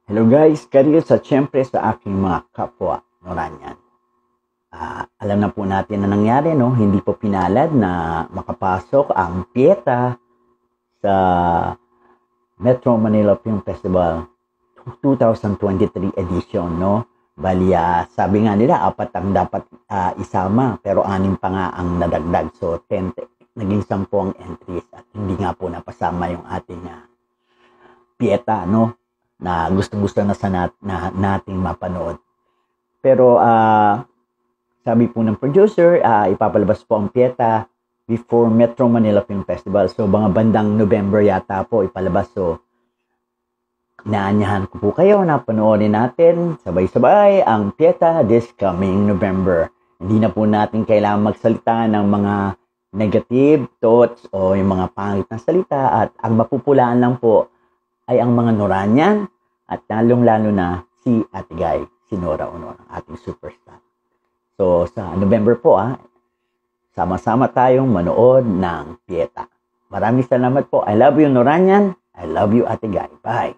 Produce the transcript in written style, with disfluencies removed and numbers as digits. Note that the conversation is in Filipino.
Hello guys, kario sa siyempre sa aking mga kapwa Noranyan. Alam na po natin na nangyari, no? Hindi po pinalad na makapasok ang Pieta sa Metro Manila Film Festival 2023 edition, no? Bali, sabi nga nila, 4 ang dapat isama, pero 6 pa nga ang nadagdag. So, 10, naging 10 ang entries at hindi nga po napasama yung ating Pieta, no? Na gustong-gusto na nating mapanood. Pero sabi po ng producer, ipapalabas po ang Pieta before Metro Manila Film Festival. So, mga bandang November yata po ipalabas. So, inaanyahan ko po kayo na panoorin natin sabay-sabay ang Pieta this coming November. Hindi na po natin kailangan magsalita ng mga negative thoughts o yung mga pangit na salita at ang mapupulaan lang po ay ang mga Noranyan at lalong-lalo na si Ate Guy, si Nora Honor, ang ating superstar. So, sa November po, sama-sama tayong manood ng Pieta. Maraming salamat po. I love you, Noranyan. I love you, Ate Guy. Bye.